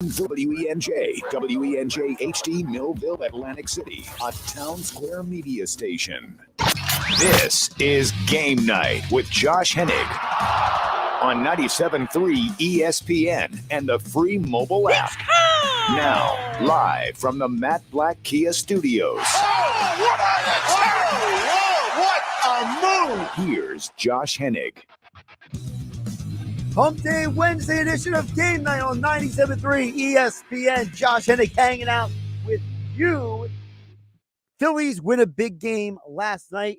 WENJ HD Millville, Atlantic City, a Town Square media station. This is Game Night with Josh Hennig on 97.3 ESPN and the free mobile app. Now, live from the Matt Black Kia Studios. What a move! Here's Josh Hennig. Hump Day Wednesday edition of Game Night on 97.3 ESPN. Josh Hennig hanging out with you. Phillies win a big game last night.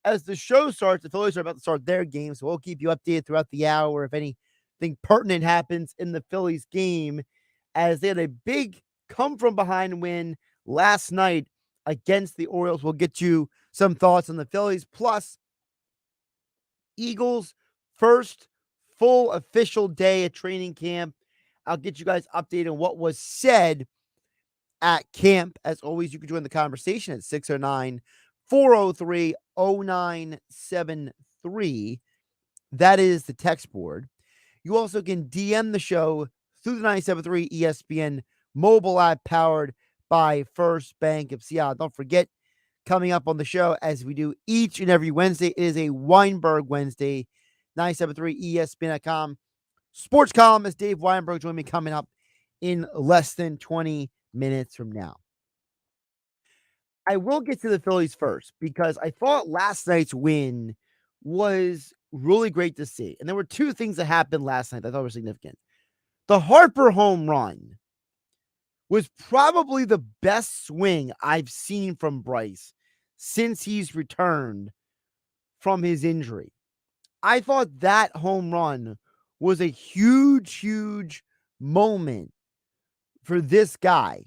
As the show starts, the Phillies are about to start their game, so we'll keep you updated throughout the hour if anything pertinent happens in the Phillies game, as they had a big come-from-behind win last night against the Orioles. We'll get you some thoughts on the Phillies, plus Eagles' first full official day at training camp. I'll get you guys updated on what was said at camp. As always, you can join the conversation at 609-403-0973. That is the text board. You also can DM the show through the 97.3 ESPN mobile app powered by First Bank of Seattle. Don't forget, coming up on the show, as we do each and every Wednesday, it is a Weinberg Wednesday. 97.3 ESPN.com. Sports columnist Dave Weinberg join me coming up in less than 20 minutes from now. I will get to the Phillies first because I thought last night's win was really great to see. And there were two things that happened last night that I thought were significant. The Harper home run was probably the best swing I've seen from Bryce since he's returned from his injury. I thought that home run was a huge, huge moment for this guy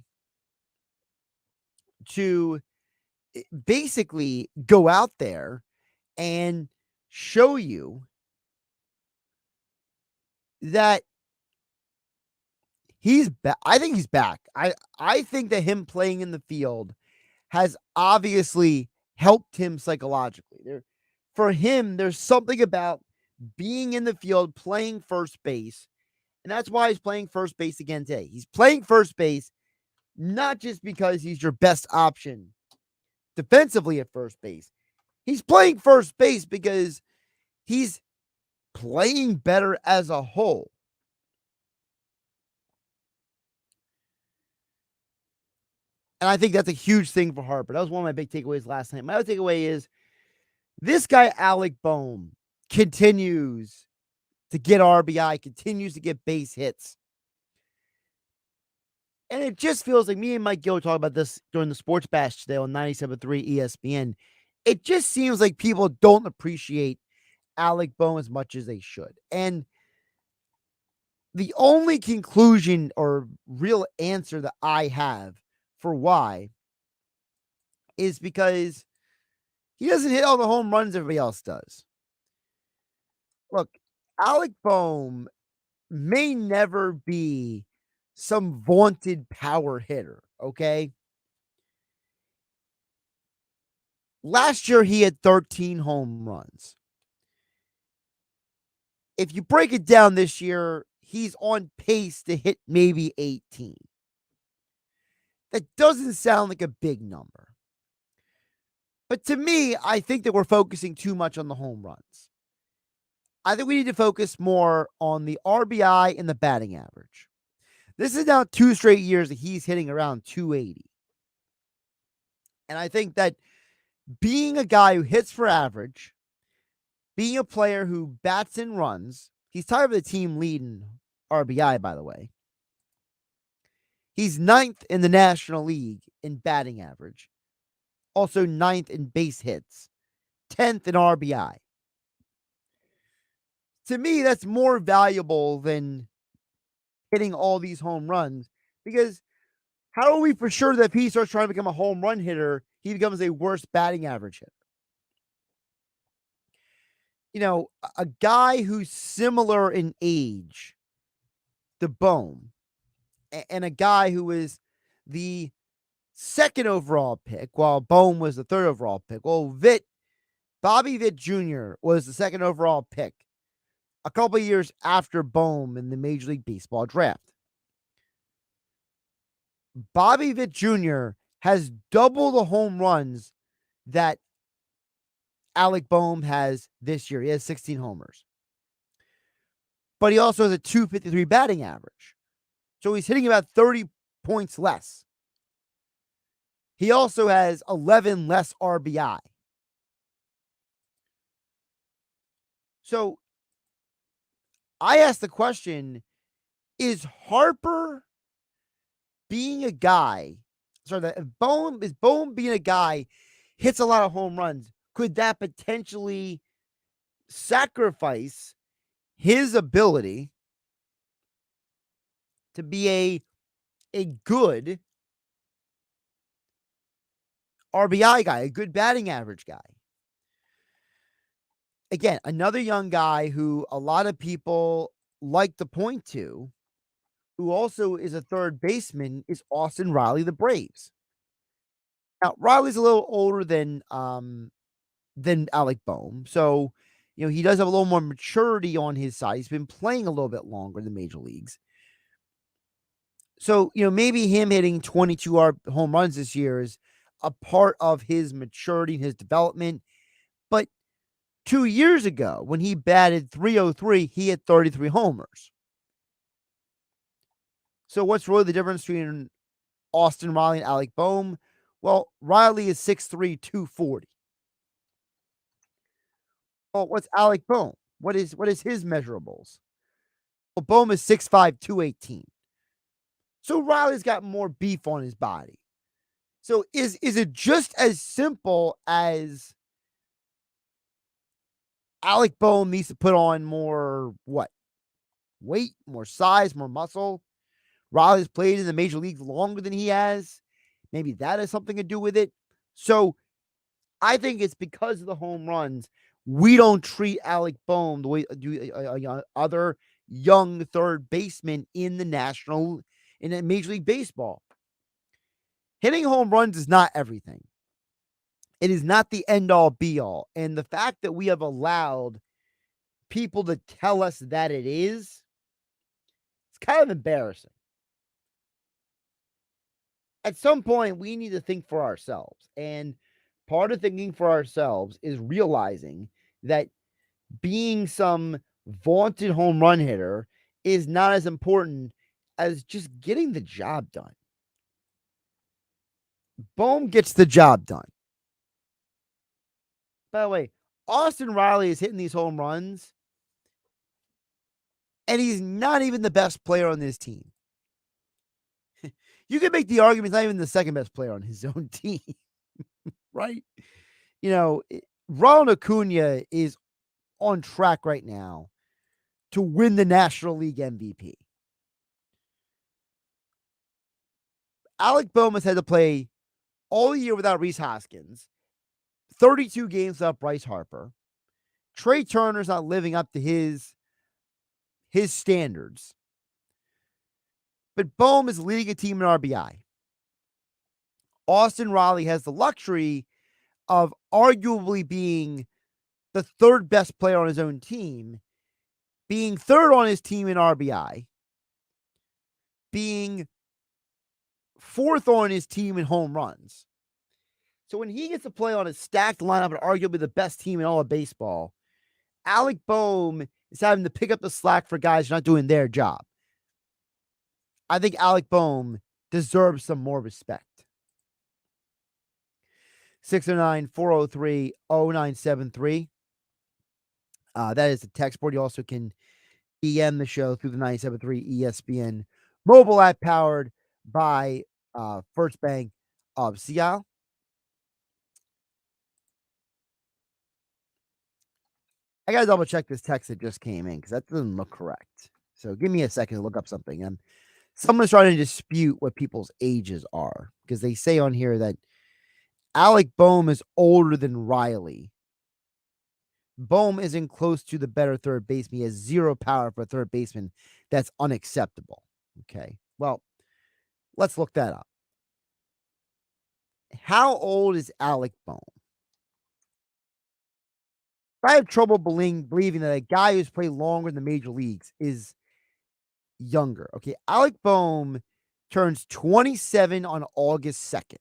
to basically go out there and show you that he's back. I think he's back. I think that him playing in the field has obviously helped him psychologically. For him, there's something about being in the field, playing first base, and that's why he's playing first base again today. He's playing first base not just because he's your best option defensively at first base. He's playing first base because he's playing better as a whole. And I think that's a huge thing for Harper. That was one of my big takeaways last night. My other takeaway is this guy, Alec Bohm, continues to get RBI, continues to get base hits. And it just feels like me and Mike Gill were talking about this during the Sports Bash today on 97.3 ESPN. It just seems like people don't appreciate Alec Bohm as much as they should. And the only conclusion or real answer that I have for why is because he doesn't hit all the home runs everybody else does. Look, Alec Bohm may never be some vaunted power hitter, okay? Last year, he had 13 home runs. If you break it down this year, he's on pace to hit maybe 18. That doesn't sound like a big number. But to me, I think that we're focusing too much on the home runs. I think we need to focus more on the RBI and the batting average. This is now 2 straight years that he's hitting around 280. And I think that being a guy who hits for average, being a player who bats and runs, he's tied with the team lead in RBI, by the way. He's 9th in the National League in batting average. Also 9th in base hits. 10th in RBI. To me, that's more valuable than hitting all these home runs. Because how are we for sure that if he starts trying to become a home run hitter, he becomes a worse batting average hitter? You know, a guy who's similar in age to Bohm, and a guy who is the 2nd overall pick, while Bohm was the 3rd overall pick. Well, Bobby Witt Jr. was the 2nd overall pick a couple of years after Bohm in the Major League Baseball draft. Bobby Witt Jr. has double the home runs that Alec Boehm has this year. He has 16 homers. But he also has a 253 batting average. So he's hitting about 30 points less. He also has 11 less RBI. So I asked the question, is Harper being a guy, is Boehm being a guy, hits a lot of home runs, could that potentially sacrifice his ability to be a good RBI guy, a good batting average guy? Again, another young guy who a lot of people like to point to, who also is a third baseman, is Austin Riley, the Braves. Now, Riley's a little older than Alec Boehm, so he does have a little more maturity on his side. He's been playing a little bit longer in the major leagues. So, maybe him hitting 22 home runs this year is a part of his maturity and his development. But 2 years ago, when he batted .303, he hit 33 homers. So what's really the difference between Austin Riley and Alec Boehm? Well, Riley is 6'3", 240. Well, what's Alec Boehm? What is his measurables? Well, Boehm is 6'5", 218. So Riley's got more beef on his body. So is it just as simple as Alec Boehm needs to put on more weight, more size, more muscle? Riley's played in the major leagues longer than he has. Maybe that has something to do with it. So I think it's because of the home runs. We don't treat Alec Boehm the way other young third basemen in Major League Baseball. Hitting home runs is not everything. It is not the end all be all. And the fact that we have allowed people to tell us that it's kind of embarrassing. At some point, we need to think for ourselves. And part of thinking for ourselves is realizing that being some vaunted home run hitter is not as important as just getting the job done. Boehm gets the job done. By the way, Austin Riley is hitting these home runs, and he's not even the best player on this team. You can make the argument he's not even the second best player on his own team, right? Ronald Acuna is on track right now to win the National League MVP. Alec Boehm has had to play all year without Rhys Hoskins, 32 games without Bryce Harper. Trey Turner's not living up to his standards. But Boehm is leading a team in RBI. Austin Riley has the luxury of arguably being the third best player on his own team, being third on his team in RBI, being fourth on his team in home runs. So when he gets to play on a stacked lineup and arguably the best team in all of baseball, Alec Boehm is having to pick up the slack for guys not doing their job. I think Alec Boehm deserves some more respect. 609-403-0973. That is the text board. You also can DM the show through the 97.3 ESPN mobile app powered by First Bank of Seattle. I got to double check this text that just came in because that doesn't look correct. So give me a second to look up something. Someone's trying to dispute what people's ages are because they say on here that Alec Boehm is older than Riley. Boehm isn't close to the better third baseman. He has zero power for a third baseman. That's unacceptable. Okay. Well, let's look that up. How old is Alec Boehm? I have trouble believing that a guy who's played longer in the major leagues is younger. Okay. Alec Boehm turns 27 on August 2nd.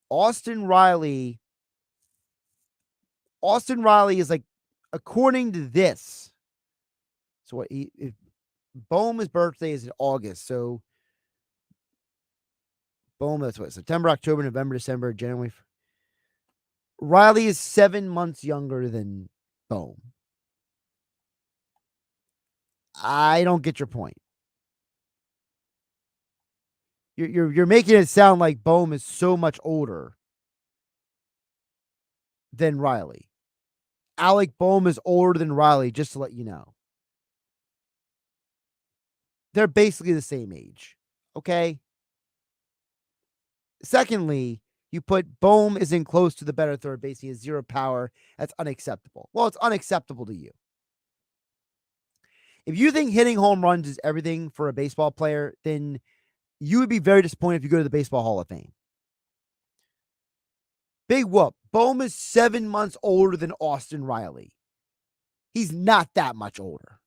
Austin Riley is like, according to this, so what if Bohm's birthday is in August, so Bohm, that's what, September, October, November, December, January. Riley is 7 months younger than Bohm. I don't get your point. You're making it sound like Bohm is so much older than Riley. Alec Bohm is older than Riley, just to let you know. They're basically the same age. Okay? Secondly, you put Bohm isn't close to the better third base. He has 0 power. That's unacceptable. Well, it's unacceptable to you. If you think hitting home runs is everything for a baseball player, then you would be very disappointed if you go to the Baseball Hall of Fame. Big whoop. Bohm is 7 months older than Austin Riley. He's not that much older.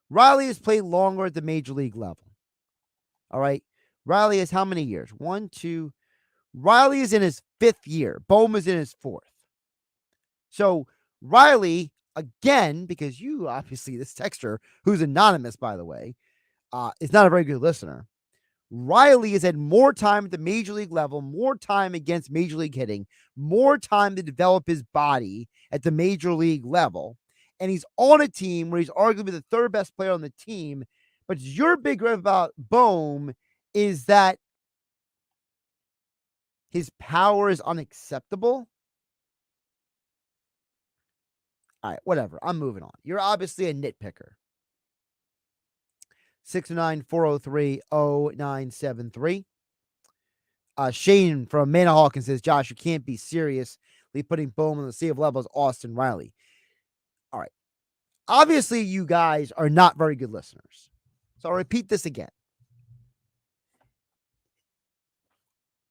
Riley has played longer at the major league level. All right. Riley has how many years? 1, 2. Riley is in his 5th year. Bohm is in his 4th. So Riley, again, because you obviously, this texter, who's anonymous, by the way, is not a very good listener. Riley has had more time at the major league level, more time against major league hitting, more time to develop his body at the major league level. And he's on a team where he's arguably the 3rd best player on the team. But your big gripe about Bohm is that his power is unacceptable. All right, whatever. I'm moving on. You're obviously a nitpicker. 609-403-0973. Shane from Manahawkin says, Josh, you can't be seriously putting Bohm on the same level as Austin Riley. All right. Obviously, you guys are not very good listeners. So I'll repeat this again.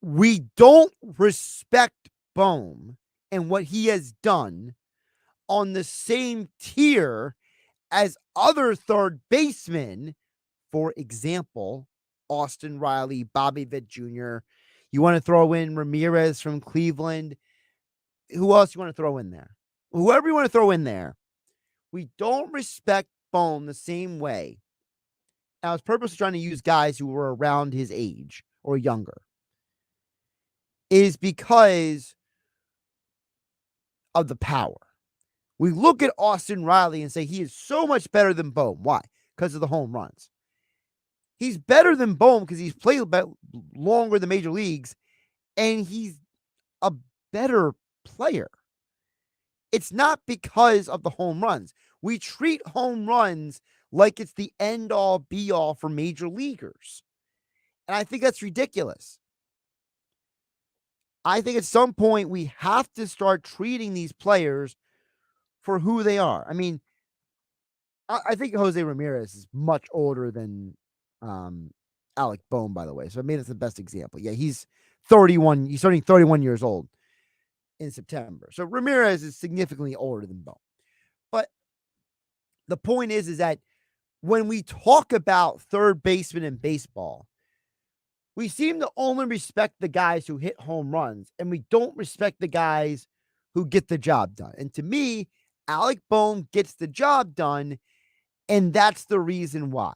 We don't respect Bohm and what he has done on the same tier as other third basemen. For example, Austin Riley, Bobby Witt Jr. You want to throw in Ramirez from Cleveland. Who else you want to throw in there? Whoever you want to throw in there. We don't respect Bohm the same way. I was purposely trying to use guys who were around his age or younger. It is because of the power. We look at Austin Riley and say he is so much better than Bohm. Why? Because of the home runs. He's better than Bohm because he's played longer in the major leagues, and he's a better player. It's not because of the home runs. We treat home runs like it's the end-all, be-all for major leaguers. And I think that's ridiculous. I think at some point we have to start treating these players for who they are. I mean, I think Jose Ramirez is much older than Alec Bohm, by the way. So I mean, it's the best example. Yeah, he's 31. He's turning 31 years old in September. So Ramirez is significantly older than Bohm. But the point is that when we talk about third baseman in baseball, we seem to only respect the guys who hit home runs, and we don't respect the guys who get the job done. And to me, Alec Bohm gets the job done, and that's the reason why.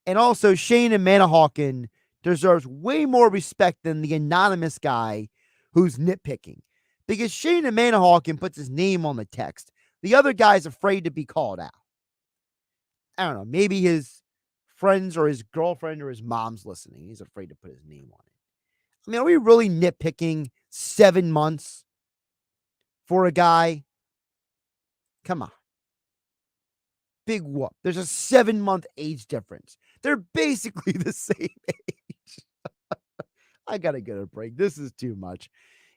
And also, Shane and Manahawkin deserves way more respect than the anonymous guy who's nitpicking. Because Shane and Manahawkin puts his name on the text. The other guy's afraid to be called out. I don't know. Maybe his friends or his girlfriend or his mom's listening. He's afraid to put his name on it. I mean, are we really nitpicking 7 months for a guy? Come on. Big whoop. There's a 7-month age difference. They're basically the same age. I got to get a break. This is too much.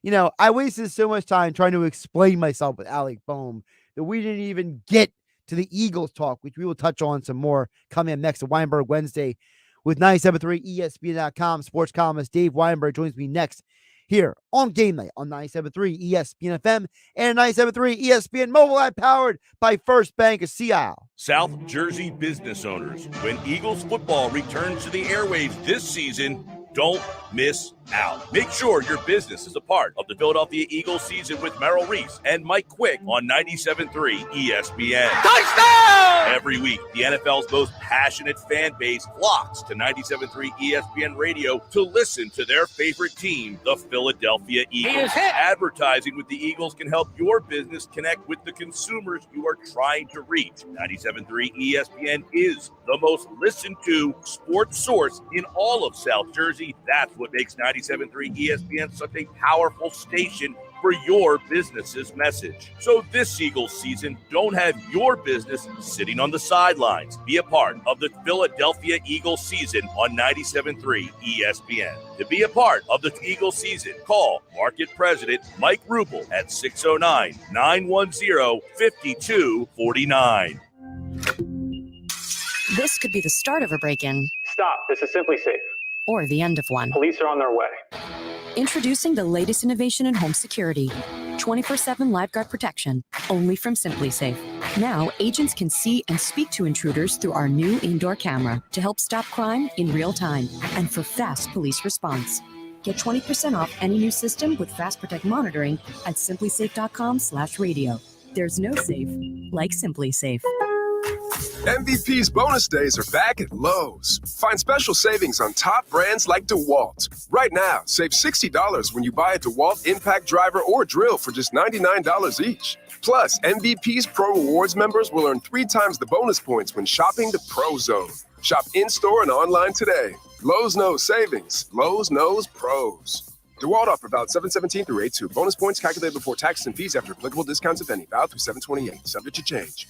You know, I wasted so much time trying to explain myself with Alec Bohm that we didn't even get to the Eagles talk, which we will touch on some more coming up next to Weinberg Wednesday with 97.3 ESPN.com. Sports columnist Dave Weinberg joins me next here on Game Night on 97.3 ESPN FM and 97.3 ESPN mobile app powered by First Bank of Sea Isle. South Jersey business owners, when Eagles football returns to the airwaves this season, don't miss out. Make sure your business is a part of the Philadelphia Eagles season with Merrill Reese and Mike Quick on 97.3 ESPN. Touchdown! Every week, the NFL's most passionate fan base flocks to 97.3 ESPN Radio to listen to their favorite team, the Philadelphia Eagles. Advertising with the Eagles can help your business connect with the consumers you are trying to reach. 97.3 ESPN is the most listened to sports source in all of South Jersey. That's what makes 97.3 ESPN such a powerful station for your business's message. So this Eagles season, don't have your business sitting on the sidelines. Be a part of the Philadelphia Eagles season on 97.3 ESPN. To be a part of the Eagles season, call Market President Mike Rupel at 609-910-5249. This could be the start of a break-in. Stop. This is Simply Safe. Or the end of one. Police are on their way. Introducing the latest innovation in home security. 24/7 LiveGuard protection, only from Simply Safe. Now, agents can see and speak to intruders through our new indoor camera to help stop crime in real time and for fast police response. Get 20% off any new system with Fast Protect monitoring at simplysafe.com/radio. There's no safe like Simply Safe. MVP's bonus days are back at Lowe's. Find special savings on top brands like DeWalt. Right now, save $60 when you buy a DeWalt impact driver or drill for just $99 each. Plus, MVP's Pro Rewards members will earn 3 times the bonus points when shopping the Pro Zone. Shop in-store and online today. Lowe's knows savings. Lowe's knows pros. DeWalt offer valid 7/17 through 8/2. Bonus points calculated before taxes and fees after applicable discounts, if any. Valid through 7/28. Subject to change.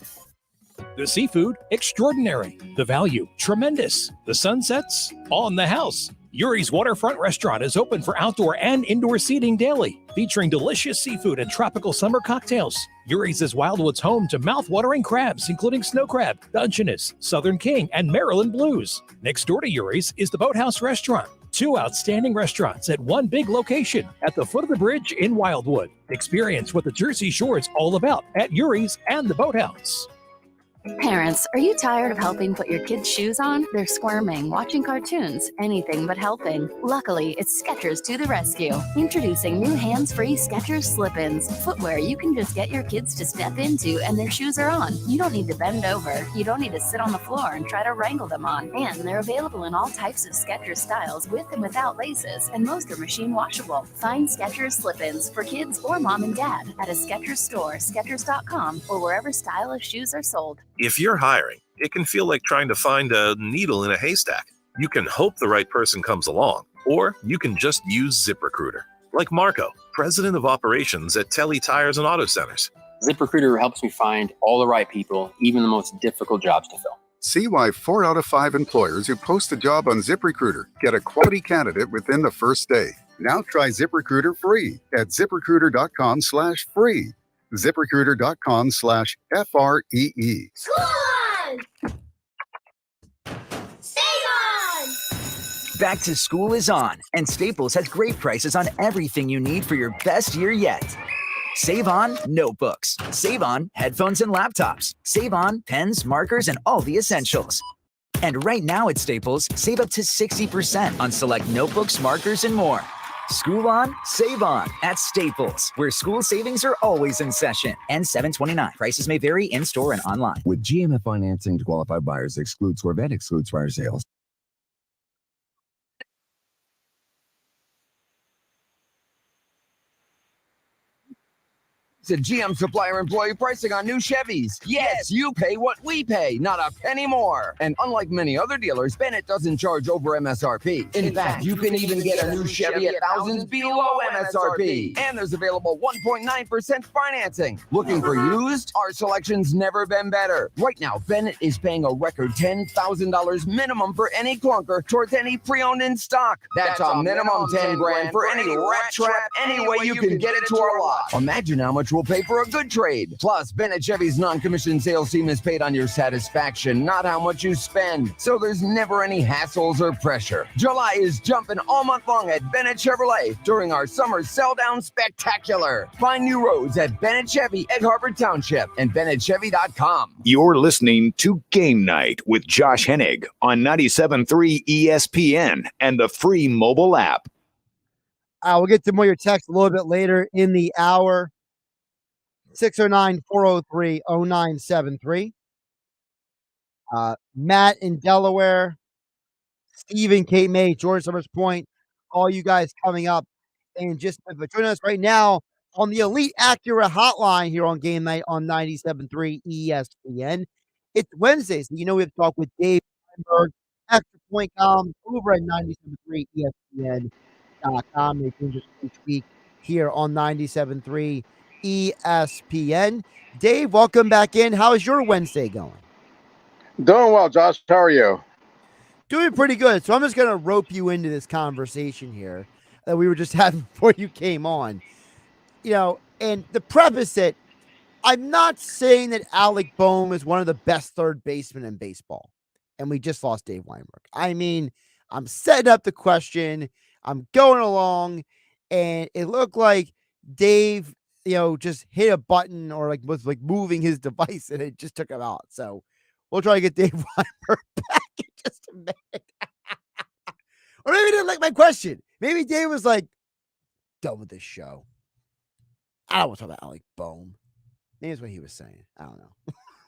The seafood, extraordinary. The value, tremendous. The sunsets, on the house. Yuri's Waterfront Restaurant is open for outdoor and indoor seating daily, featuring delicious seafood and tropical summer cocktails. Yuri's is Wildwood's home to mouth-watering crabs, including snow crab, Dungeness, Southern King, and Maryland Blues. Next door to Yuri's is the Boathouse Restaurant. 2 outstanding restaurants at one big location at the foot of the bridge in Wildwood. Experience what the Jersey Shore is all about at Yuri's and the Boathouse. Parents, are you tired of helping put your kids' shoes on? They're squirming, watching cartoons, anything but helping. Luckily, it's Skechers to the rescue. Introducing new hands-free Skechers slip-ins. Footwear you can just get your kids to step into and their shoes are on. You don't need to bend over. You don't need to sit on the floor and try to wrangle them on. And they're available in all types of Skechers styles with and without laces, and most are machine washable. Find Skechers slip-ins for kids or mom and dad at a Skechers store, Skechers.com, or wherever stylish shoes are sold. If you're hiring, it can feel like trying to find a needle in a haystack. You can hope the right person comes along, or you can just use ZipRecruiter. Like Marco, president of operations at Telly Tires and Auto Centers. ZipRecruiter helps me find all the right people, even the most difficult jobs to fill. See why 4 out of 5 employers who post a job on ZipRecruiter get a quality candidate within the first day. Now try ZipRecruiter free at ZipRecruiter.com/free. ZipRecruiter.com/FREE. School on! Save on! Back to school is on, and Staples has great prices on everything you need for your best year yet. Save on notebooks. Save on headphones and laptops. Save on pens, markers, and all the essentials. And right now at Staples, save up to 60% on select notebooks, markers, and more. School on, save on at Staples, where school savings are always in session. N729. Prices may vary in-store and online. With GMF financing to qualified buyers, excludes Corvette, excludes fire sales. At GM Supplier Employee Pricing on new Chevys. Yes, you pay what we pay, not a penny more. And unlike many other dealers, Bennett doesn't charge over MSRP. In fact, you can even get a new Chevy at thousands below MSRP. And there's available 1.9% financing. Looking for used? Our selection's never been better. Right now, Bennett is paying a record $10,000 minimum for any clunker towards any pre-owned in stock. That's a minimum $10,000 for any rat trap, any way you can get it to our lot. Imagine how much will pay for a good trade. Plus, Bennett Chevy's non-commissioned sales team is paid on your satisfaction, not how much you spend. So there's never any hassles or pressure. July is jumping all month long at Bennett Chevrolet during our summer sell-down spectacular. Find new roads at Bennett Chevy, Egg Harbor Township, and BennettChevy.com. You're listening to Game Night with Josh Hennig on 97.3 ESPN and the free mobile app. We'll get to more of your text a little bit later in the hour. 609-403-0973. Matt in Delaware, Stephen, Kate May, George Summers Point, all you guys coming up. And just joining us right now on the Elite Acura hotline here on Game Night on 97.3 ESPN. It's Wednesday, so we have to talk with Dave Weinberg, Extra Point column over at 97.3 ESPN.com. They change each week here on 97.3 ESPN. Dave, welcome back in. How is your Wednesday going? Doing well, Josh. How are you? Doing pretty good. So I'm just going to rope you into this conversation here that we were just having before you came on. And the preface that I'm not saying that Alec Boehm is one of the best third basemen in baseball, and we just lost Dave Weinberg. I mean, I'm setting up the question. I'm going along, and it looked like Dave, just hit a button or was moving his device, and it just took him out. So we'll try to get Dave Weinberg back in just a minute. Or maybe he didn't like my question. Maybe Dave was like, done with this show. I don't want to talk about Alec Boehm. Maybe that's what he was saying. I don't know.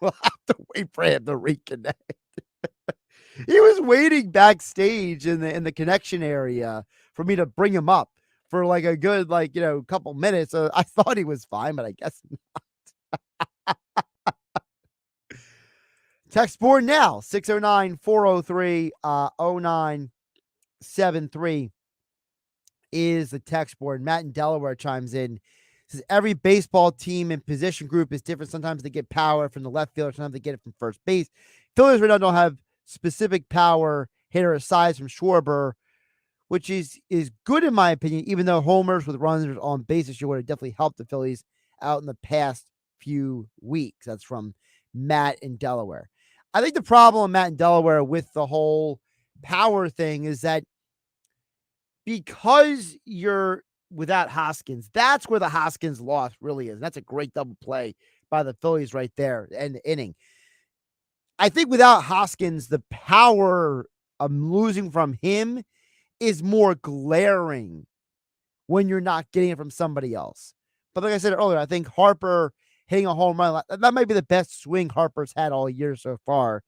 We'll have to wait for him to reconnect. He was waiting backstage in the connection area for me to bring him up for a good couple minutes. I thought he was fine, but I guess not. Text board now 609-403-0973 is the text board. Matt in Delaware chimes in. Says every baseball team and position group is different. Sometimes they get power from the left fielder, sometimes they get it from first base. Phillies right now don't have specific power hitter aside from Schwarber, which is good in my opinion, even though homers with runners on base this year would have definitely helped the Phillies out in the past few weeks. That's from Matt in Delaware. I think the problem, Matt in Delaware, with the whole power thing is that because you're without Hoskins, that's where the Hoskins loss really is. That's a great double play by the Phillies right there in the inning. I think without Hoskins, the power I'm losing from him is more glaring when you're not getting it from somebody else. But like I said earlier, I think Harper hitting a home run, that might be the best swing Harper's had all year so far.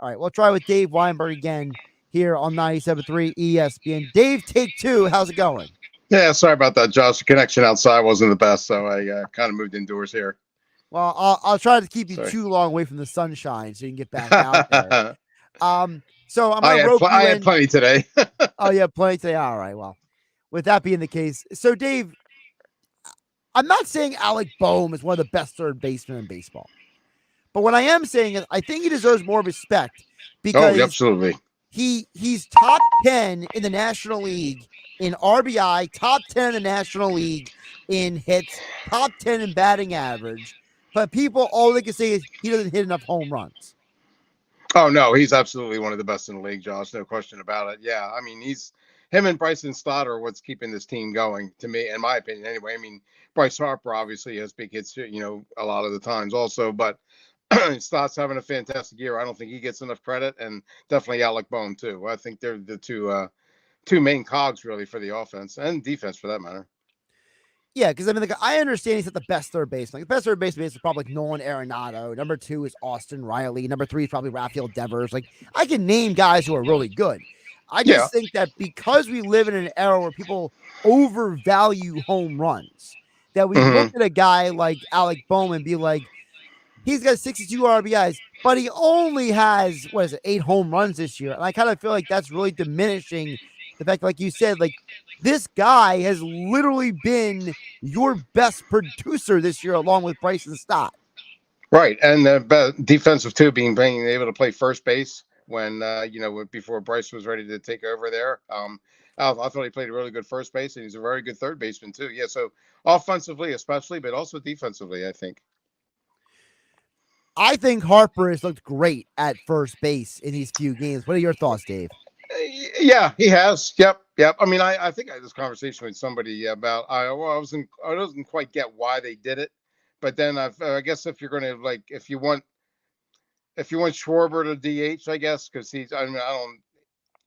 All right, we'll try with Dave Weinberg again here on 97.3 ESPN. Dave, take two. How's it going? Yeah, sorry about that, Josh. The connection outside wasn't the best, so I kind of moved indoors here. Well, I'll try to keep you too long away from the sunshine so you can get back out there. So I'm going to rope you in. I had plenty today. Oh, yeah, plenty today. All right, well, with that being the case, so Dave, I'm not saying Alec Boehm is one of the best third basemen in baseball. But what I am saying is I think he deserves more respect because absolutely. He's top 10 in the National League in RBI, top 10 in the National League in hits, top 10 in batting average. But people, all they can say is he doesn't hit enough home runs. Oh, no, he's absolutely one of the best in the league, Josh. No question about it. Yeah, I mean, him and Bryson Stott are what's keeping this team going, to me, in my opinion, anyway. I mean, Bryce Harper obviously has big hits, a lot of the times also, but Stott's having a fantastic year. I don't think he gets enough credit, and definitely Alec Boehm, too. I think they're the two main cogs, really, for the offense and defense, for that matter. Yeah, because I mean, I understand he's not the best third baseman. The best third baseman is probably Nolan Arenado. Number 2 is Austin Riley. Number 3 is probably Rafael Devers. I can name guys who are really good. I just think that because we live in an era where people overvalue home runs, that we look at a guy like Alec Boehm and be like, he's got 62 RBIs, but he only has, 8 home runs this year. And I kind of feel like that's really diminishing the fact, like you said, this guy has literally been your best producer this year, along with Bryson Stott. Right, and the defensive too, being able to play first base when before Bryce was ready to take over there. I thought he played a really good first base, and he's a very good third baseman too. Yeah, so offensively especially, but also defensively, I think. I think Harper has looked great at first base in these few games. What are your thoughts, Dave? Yeah, he has. Yep. I mean, I think I had this conversation with somebody about I doesn't quite get why they did it, but then I guess if you're going to if you want Schwarber to DH, I guess because I don't.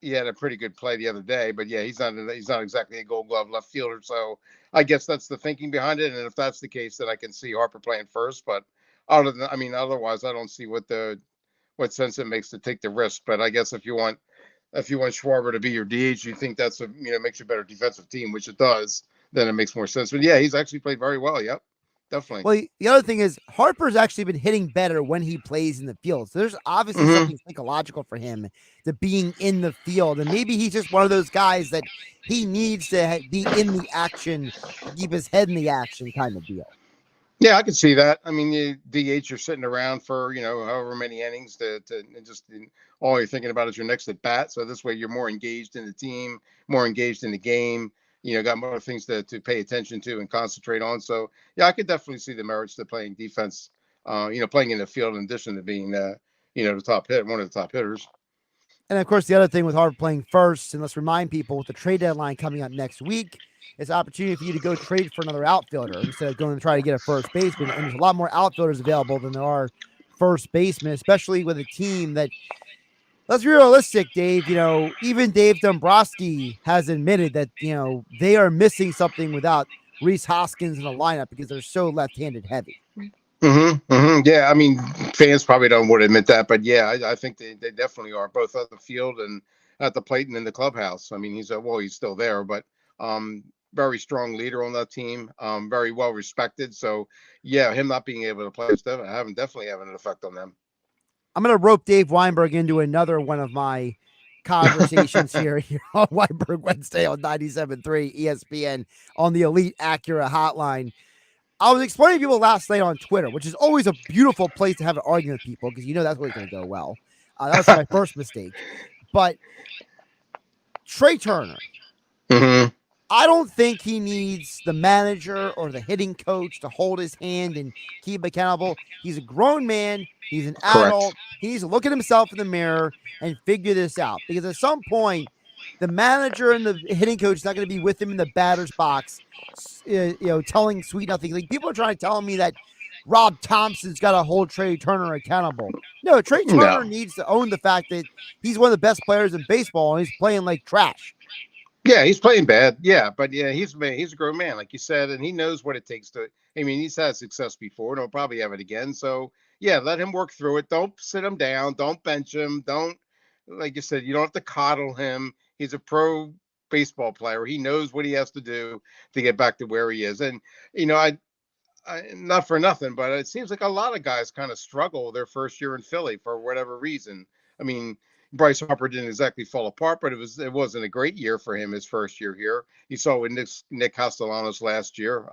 He had a pretty good play the other day, but yeah, he's not exactly a Gold Glove left fielder. So I guess that's the thinking behind it. And if that's the case, then I can see Harper playing first. But otherwise, I don't see what sense it makes to take the risk. But I guess if you want Schwarber to be your DH, you think that's makes you a better defensive team, which it does. Then it makes more sense. But yeah, he's actually played very well. Yep. Definitely. Well, the other thing is Harper's actually been hitting better when he plays in the field. So there's obviously something psychological for him to being in the field. And maybe he's just one of those guys that he needs to be in the action, keep his head in the action kind of deal. Yeah, I can see that. I mean, DH, you're sitting around for, however many innings all you're thinking about is your next at bat. So this way you're more engaged in the team, more engaged in the game. Got more things to pay attention to and concentrate on. So, yeah, I could definitely see the merits to playing defense, playing in the field in addition to being, the top hit, one of the top hitters. And, of course, the other thing with Harper playing first, and let's remind people with the trade deadline coming up next week, it's an opportunity for you to go trade for another outfielder instead of going to try to get a first baseman. And there's a lot more outfielders available than there are first basemen, especially with a team that – let's be realistic, Dave. Even Dave Dombrowski has admitted that, they are missing something without Rhys Hoskins in the lineup because they're so left-handed heavy. Yeah, I mean, fans probably don't want to admit that, but yeah, I think they definitely are, both at the field and at the plate and in the clubhouse. I mean, he's still there, but very strong leader on that team, very well respected. So yeah, him not being able to play is definitely having an effect on them. I'm going to rope Dave Weinberg into another one of my conversations here on Weinberg Wednesday on 97.3 ESPN on the Elite Acura hotline. I was explaining to people last night on Twitter, which is always a beautiful place to have an argument with people because that's always going to go well. That was my first mistake. But Trey Turner, I don't think he needs the manager or the hitting coach to hold his hand and keep him accountable. He's a grown man. He's an adult. He needs to look at himself in the mirror and figure this out. Because at some point, the manager and the hitting coach is not going to be with him in the batter's box, telling sweet nothing. Like, people are trying to tell me that Rob Thompson's got to hold Trey Turner accountable. No, Trey Turner needs to own the fact that he's one of the best players in baseball and he's playing like trash. Yeah, he's playing bad. Yeah, but yeah, he's a grown man, like you said, and he knows what it takes to. I mean, he's had success before, and he'll probably have it again. So yeah, let him work through it. Don't sit him down. Don't bench him. Don't, like you said, you don't have to coddle him. He's a pro baseball player. He knows what he has to do to get back to where he is. And I not for nothing, but it seems like a lot of guys kind of struggle their first year in Philly for whatever reason. I mean, Bryce Harper didn't exactly fall apart, but it wasn't a great year for him his first year here. You saw with Nick Castellanos last year.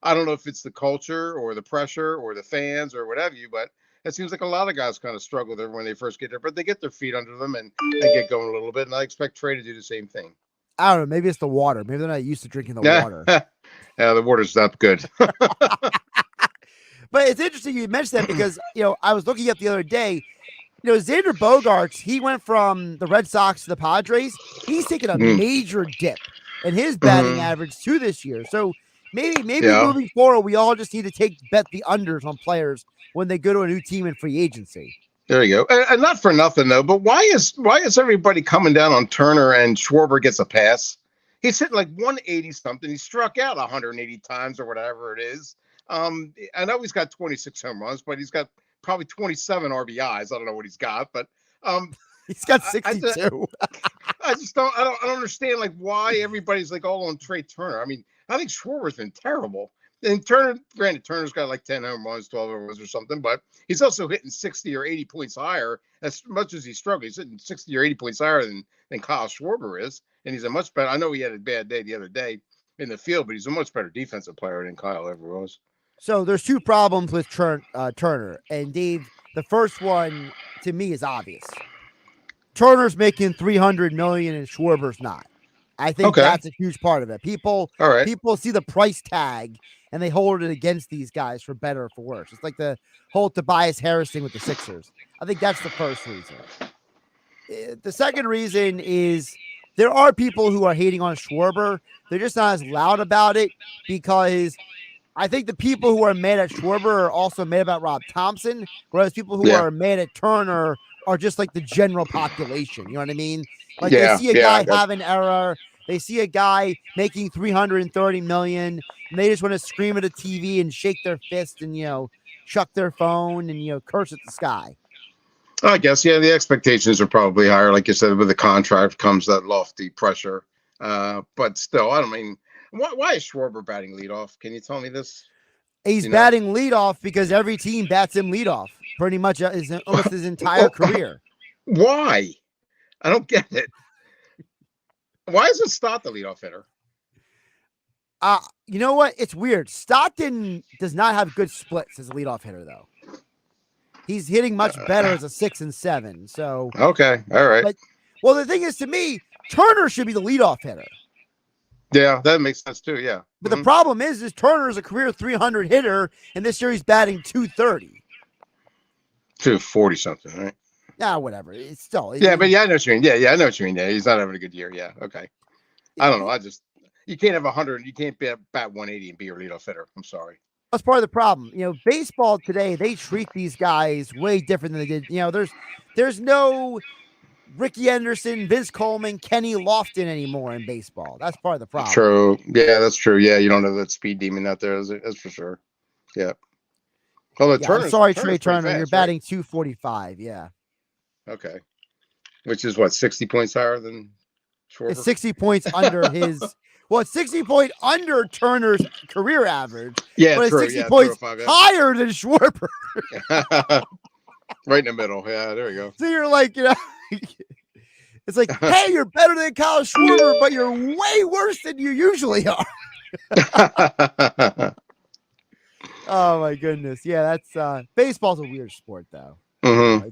I don't know if it's the culture or the pressure or the fans or whatever but it seems like a lot of guys kind of struggle there when they first get there, but they get their feet under them and they get going a little bit. And I expect Trey to do the same thing. I don't know. Maybe it's the water. Maybe they're not used to drinking the water. Yeah, the water's not good. But it's interesting you mentioned that because, I was looking up the other day, Xander Bogaerts, he went from the Red Sox to the Padres. He's taken a major dip in his batting average to this year. So maybe moving forward, we all just need to bet the unders on players when they go to a new team in free agency. There you go. And not for nothing though, but why is everybody coming down on Turner and Schwarber gets a pass? He's hitting like 180 something. He struck out 180 times or whatever it is. I know he's got 26 home runs, but he's got probably 27 RBIs. I don't know what he's got, but he's got 62. I don't understand like why everybody's like all on Trey Turner. I mean, I think Schwarber's been terrible. And Turner's got like 10 home runs, 12 home runs or something, but he's also hitting 60 or 80 points higher. As much as he's struggling, he's hitting 60 or 80 points higher than Kyle Schwarber is. And he's a much better, I know he had a bad day the other day in the field, but he's a much better defensive player than Kyle ever was. So there's two problems with Turner. And Dave, the first one to me is obvious. Turner's making $300 million and Schwarber's not. I think that's a huge part of it. People see the price tag and they hold it against these guys for better or for worse. It's like the whole Tobias Harris thing with the Sixers. I think that's the first reason. The second reason is there are people who are hating on Schwarber. They're just not as loud about it because I think the people who are mad at Schwarber are also mad about Rob Thompson, whereas people who are mad at Turner are just like the general population. You know what I mean? Like they see a guy have an error, they see a guy making $330 million, and they just want to scream at a TV and shake their fist and chuck their phone and curse at the sky. I guess the expectations are probably higher, like you said. With the contract comes that lofty pressure, but still, I don't mean. Why is Schwarber batting leadoff? Can you tell me this? He's batting leadoff because every team bats him leadoff pretty much almost his entire career. Why? I don't get it. Why isn't Stott the leadoff hitter? You know what? It's weird. Stockton does not have good splits as a leadoff hitter, though. He's hitting much better as a 6 and 7. So okay, all right. Well, the thing is, to me, Turner should be the leadoff hitter. Yeah, that makes sense too. Yeah, but the problem is Turner is a career 300 hitter, and this year he's batting 230, 240 something, right? Yeah, whatever. It's still. But I know what you mean. Yeah, I know what you mean. Yeah, he's not having a good year. Yeah, okay. I don't know. You can't have 100. You can't bat 180 and be your leadoff hitter. I'm sorry. That's part of the problem. Baseball today, they treat these guys way different than they did. There's no Ricky Anderson, Vince Coleman, Kenny Lofton anymore in baseball. That's part of the problem. True. Yeah, that's true. Yeah, you don't have that speed demon out there. That's for sure. Yeah. Well, I'm sorry, Trey Turner. You're batting 245. Yeah. Okay. Which is what, 60 points higher than Schwarber? It's 60 points under his. Well, it's 60 points under Turner's career average. Yeah, but it's 60 points higher than Schwarber. Right in the middle. Yeah, there you go. So you're like, it's like, hey, you're better than Kyle Schwarber, but you're way worse than you usually are. Oh my goodness. Yeah, that's baseball's a weird sport though. Mm-hmm.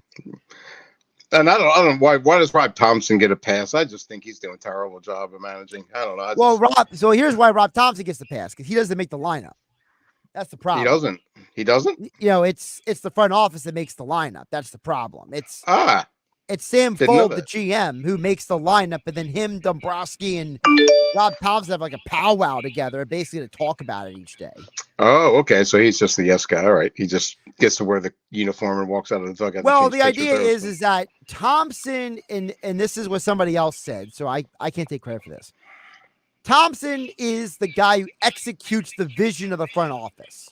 And I don't know why does Rob Thompson get a pass? I just think he's doing a terrible job of managing. I don't know. So here's why Rob Thompson gets the pass, because he doesn't make the lineup. That's the problem. He doesn't? It's the front office that makes the lineup. That's the problem. It's Sam Fold, the GM, who makes the lineup, and then him, Dombrowski, and Rob Thompson have like a powwow together, basically to talk about it each day. Oh, okay. So he's just the yes guy. All right. He just gets to wear the uniform and walks out of the dugout. Well, the idea is that Thompson, and this is what somebody else said, so I can't take credit for this. Thompson is the guy who executes the vision of the front office.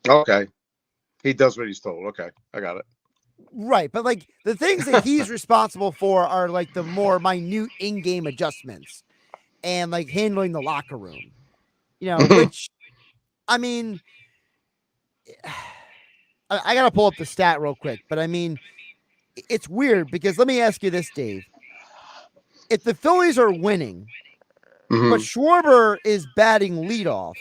Okay. He does what he's told. Okay. I got it. Right. But like the things that he's responsible for are like the more minute in-game adjustments and like handling the locker room, which I mean, I got to pull up the stat real quick, but I mean, it's weird because let me ask you this, Dave. If the Phillies are winning, but Schwarber is batting leadoff,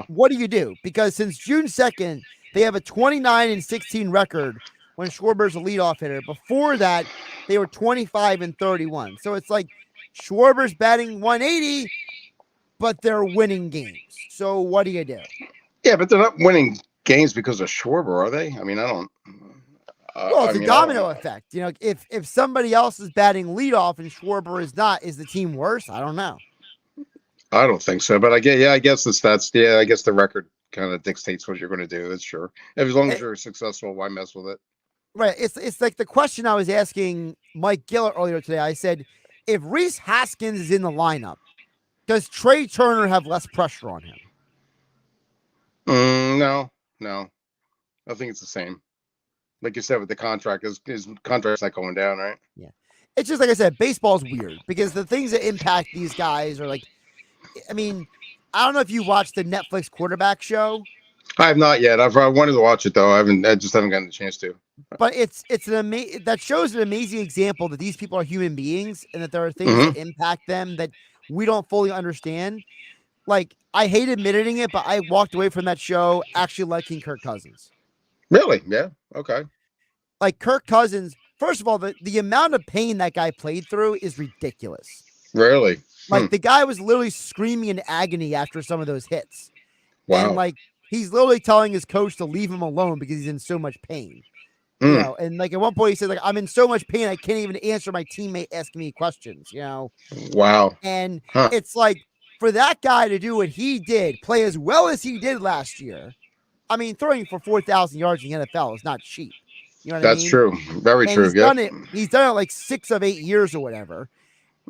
what do? Because since June 2nd, they have a 29-16 record when Schwarber's a leadoff hitter. Before that, they were 25-31. So it's like Schwarber's batting 180, but they're winning games. So what do? Yeah, but they're not winning games because of Schwarber, are they? I mean, I don't. Well, it's a domino effect. If somebody else is batting leadoff and Schwarber is not, is the team worse? I don't know. I don't think so, but I guess the stats. Yeah, I guess the record kind of dictates what you're going to do. That's sure. As long as you're successful, why mess with it? Right. It's like the question I was asking Mike Gillett earlier today. I said, if Rhys Haskins is in the lineup, does Trey Turner have less pressure on him? No. I think it's the same. Like you said, with the contract, his contract's not going down, right? Yeah. It's just like I said, baseball's weird because the things that impact these guys are like, I mean, I don't know if you watched the Netflix quarterback show. I have not yet. I wanted to watch it though. I just haven't gotten the chance to. But that shows an amazing example that these people are human beings and that there are things that impact them that we don't fully understand. Like, I hate admitting it, but I walked away from that show actually liking Kirk Cousins. Really? Yeah. Okay. Like, Kirk Cousins first of all, the amount of pain that guy played through is ridiculous. Really? Like the guy was literally screaming in agony after some of those hits. Wow. And like he's literally telling his coach to leave him alone because he's in so much pain. You know, and like at one point he said, like, I'm in so much pain I can't even answer my teammate asking me questions, you know. Wow. And it's like for that guy to do what he did, play as well as he did last year. I mean, throwing for 4,000 yards in the NFL is not cheap. You know what I mean? That's true. Very and true. He's done it. He's done it like 6 of 8 years or whatever.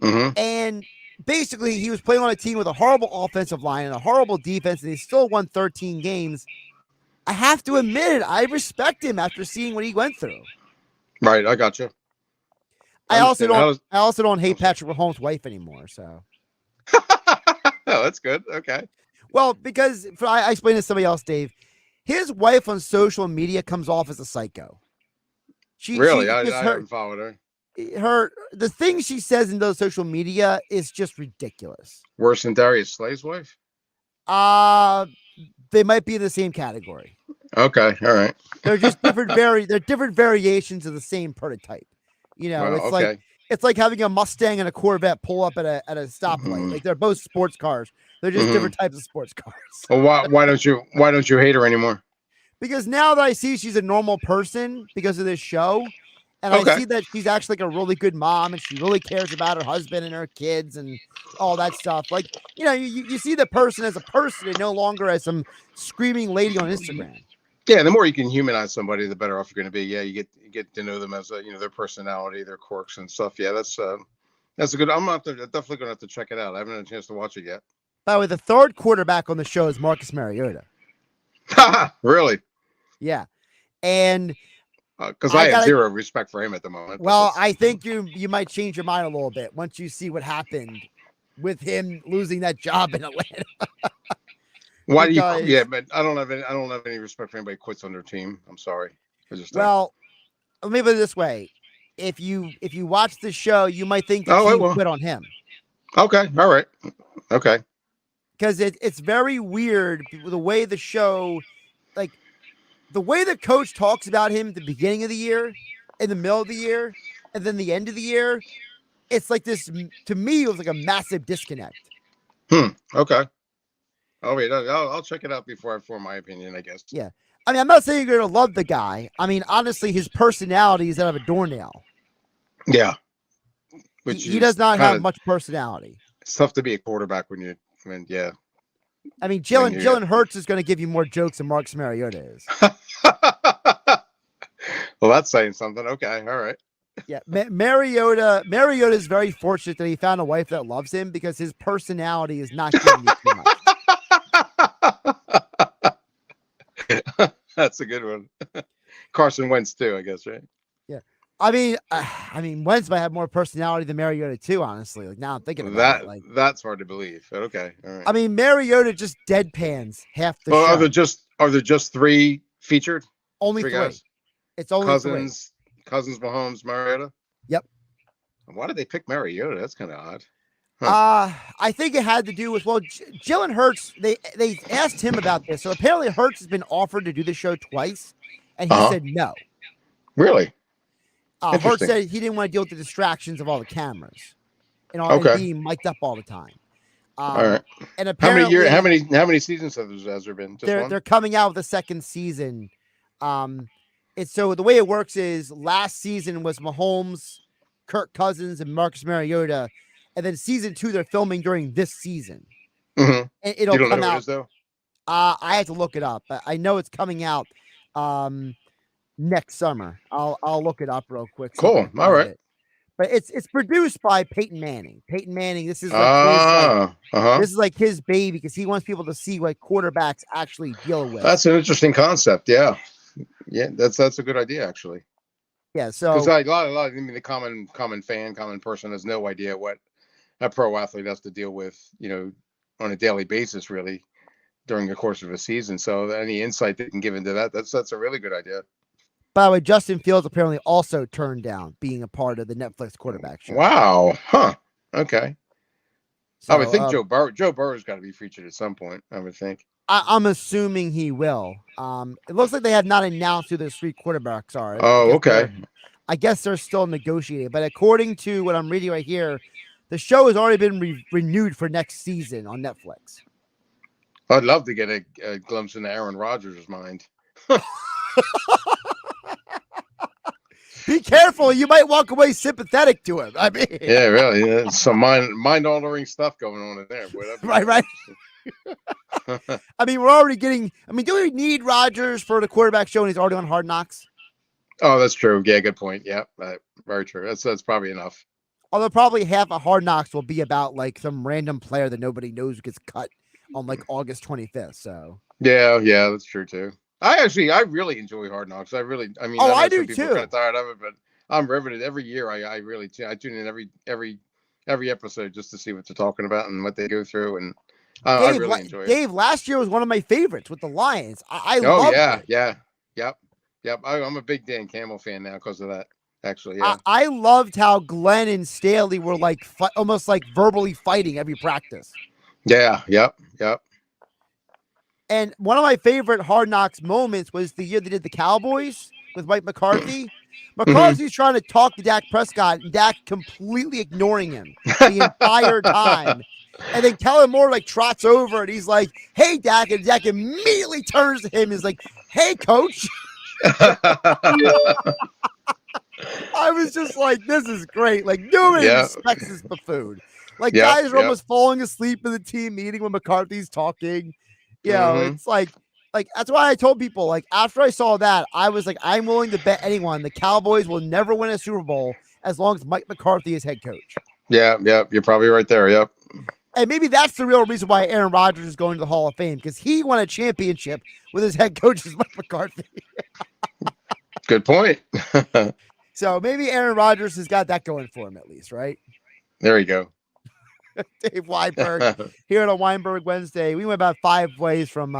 And basically, he was playing on a team with a horrible offensive line and a horrible defense, and he still won 13 games. I have to admit it. I respect him after seeing what he went through. Right, I got you. I also don't hate Patrick Mahomes' wife anymore. So, oh, that's good. Okay. Well, because I explained to somebody else, Dave. His wife on social media comes off as a psycho. I haven't followed her. The things she says in those social media is just ridiculous. Worse than Darius Slay's wife? They might be in the same category. Okay, all right. They're just different they're different variations of the same prototype. You know, it's like having a Mustang and a Corvette pull up at a stoplight. Like they're both sports cars. They're just different types of sports cars. Well, why don't you hate her anymore? Because now that I see she's a normal person because of this show, and I see that she's actually like a really good mom and she really cares about her husband and her kids and all that stuff. Like, you know, you see the person as a person and no longer as some screaming lady on Instagram. Yeah, the more you can humanize somebody, the better off you're going to be. Yeah, you get to know them as their personality, their quirks and stuff. Yeah, that's a good. I'm definitely going to have to check it out. I haven't had a chance to watch it yet. By the way, the third quarterback on the show is Marcus Mariota. Really? Yeah, and because I have zero respect for him at the moment. Well, I think you might change your mind a little bit once you see what happened with him losing that job in Atlanta. Why do you? Yeah, but I don't have any respect for anybody who quits on their team. I'm sorry. Let me put it this way: if you watch the show, you might think the team quit on him. Okay, all right, okay. Because it's very weird the way the show, like the way the coach talks about him at the beginning of the year, in the middle of the year, and then the end of the year. It's like this. To me, it was like a massive disconnect. Okay. Oh wait, I'll check it out before I form my opinion, I guess. Yeah. I mean, I'm not saying you're going to love the guy. I mean, honestly, his personality is that of a doornail. Yeah. He does not have much personality. It's tough to be a quarterback yeah. I mean, Jalen Hurts is going to give you more jokes than Marcus Mariota is. Well, that's saying something. Okay. All right. Yeah. Mariota is very fortunate that he found a wife that loves him because his personality is not giving you too much. That's a good one. Carson Wentz too, I guess, right? Yeah. I mean, Wentz might have more personality than Mariota too, honestly. Like now I'm thinking about it. Like, that's hard to believe. But okay. All right. I mean, Mariota just deadpans half the show. Are there just 3 featured? Only 3. Guys? It's only Cousins, Mahomes, Mariota? Yep. Why did they pick Mariota? That's kind of odd. I think it had to do with Jalen Hurts. They asked him about this, so apparently Hurts has been offered to do the show twice, and he said no. Really? Hurts said he didn't want to deal with the distractions of all the cameras and being mic'd up all the time. All right. And apparently, how many seasons has there been? They're coming out with a second season. So the way it works is last season was Mahomes, Kirk Cousins, and Marcus Mariota. And then season 2, they're filming during this season. Mm-hmm. And it'll come out. It is, though? I have to look it up. I know it's coming out next summer. I'll look it up real quick. Cool. All right. But it's produced by Peyton Manning. Peyton Manning. This is this is like his baby because he wants people to see what quarterbacks actually deal with. That's an interesting concept. Yeah. Yeah, that's a good idea actually. Yeah. So because a lot of the common fan, common person has no idea what a pro athlete has to deal with, on a daily basis, really, during the course of a season. So any insight they can give into that's a really good idea. By the way, Justin Fields apparently also turned down being a part of the Netflix quarterback show. Wow. Huh. Okay. So, I would think Joe Burrow's got to be featured at some point, I would think. I'm assuming he will. It looks like they have not announced who those 3 quarterbacks are. Oh, okay. I guess they're still negotiating, but according to what I'm reading right here, the show has already been renewed for next season on Netflix. I'd love to get a glimpse into Aaron Rodgers' mind. Be careful. You might walk away sympathetic to him. I mean, yeah, really. Yeah, some mind-altering stuff going on in there. Right. I mean, we're already getting. I mean, do we need Rodgers for the quarterback show and he's already on Hard Knocks? Oh, that's true. Yeah, good point. Yeah, very true. That's probably enough. Although probably half of Hard Knocks will be about like some random player that nobody knows who gets cut on like August 25th. So yeah, that's true too. I really enjoy Hard Knocks. I mean, I do people too. Are kind of tired of it, but I'm riveted every year. I really tune in every episode just to see what they're talking about and what they go through, and I really enjoy it. Dave, last year was one of my favorites with the Lions. I loved it. Yep. I'm a big Dan Campbell fan now because of that. Actually, yeah. I loved how Glenn and Staley were like almost like verbally fighting every practice. Yeah. Yep. And one of my favorite Hard Knocks moments was the year they did the Cowboys with Mike McCarthy. McCarthy's trying to talk to Dak Prescott, and Dak completely ignoring him the entire time. And then Kellen Moore like trots over, and he's like, "Hey, Dak," and Dak immediately turns to him and is like, "Hey, coach." I was just like, "This is great!" Like nobody respects this buffoon. Like guys are almost falling asleep in the team meeting when McCarthy's talking. You know, it's like that's why I told people, like, after I saw that, I was like, I'm willing to bet anyone the Cowboys will never win a Super Bowl as long as Mike McCarthy is head coach. Yeah, you're probably right there. Yep. And maybe that's the real reason why Aaron Rodgers is going to the Hall of Fame, because he won a championship with his head coach as Mike McCarthy. Good point. So maybe Aaron Rodgers has got that going for him at least, right? There you go. Dave Weinberg here on a Weinberg Wednesday. We went about 5 ways from,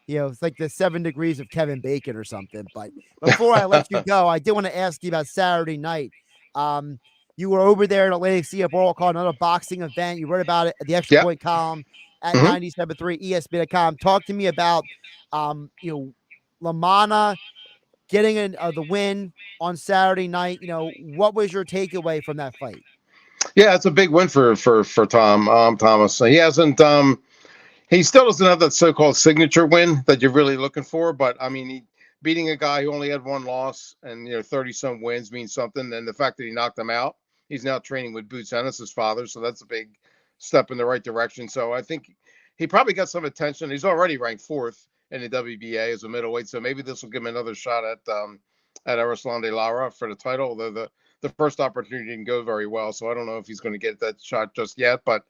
it's like the 7 degrees of Kevin Bacon or something. But before I let you go, I did want to ask you about Saturday night. You were over there in Atlantic City at Boardwalk, another boxing event. You wrote about it at the Extra Point column at 97.3 ESPN.com. Talk to me about, LaManna getting the win on Saturday night. What was your takeaway from that fight? Yeah, it's a big win for Thomas. He hasn't he still doesn't have that so-called signature win that you're really looking for, but I mean, beating a guy who only had 1 loss and 30-some wins means something. And the fact that he knocked him out, he's now training with Boots Ennis' father, so that's a big step in the right direction. So I think he probably got some attention. He's already ranked 4th in the WBA as a middleweight, so maybe this will give him another shot at Ruslan de Lara for the title. Although the first opportunity didn't go very well, so I don't know if he's going to get that shot just yet. But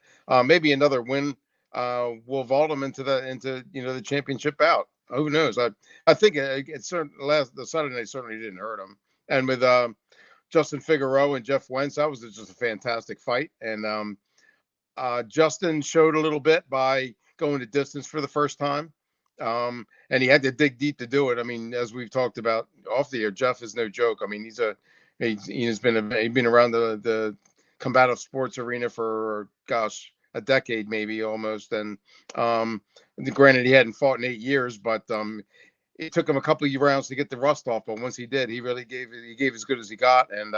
maybe another win will vault him into the championship bout. Who knows? I think the Saturday night certainly didn't hurt him. And with Justin Figueroa and Jeff Wentz, that was just a fantastic fight. And Justin showed a little bit by going to distance for the first time. And he had to dig deep to do it. I mean, as we've talked about off the air, Jeff is no joke. I mean, he's been around the combative sports arena for a decade, maybe almost. And granted, he hadn't fought in 8 years, but it took him a couple of rounds to get the rust off. But once he did, he really gave as good as he got, and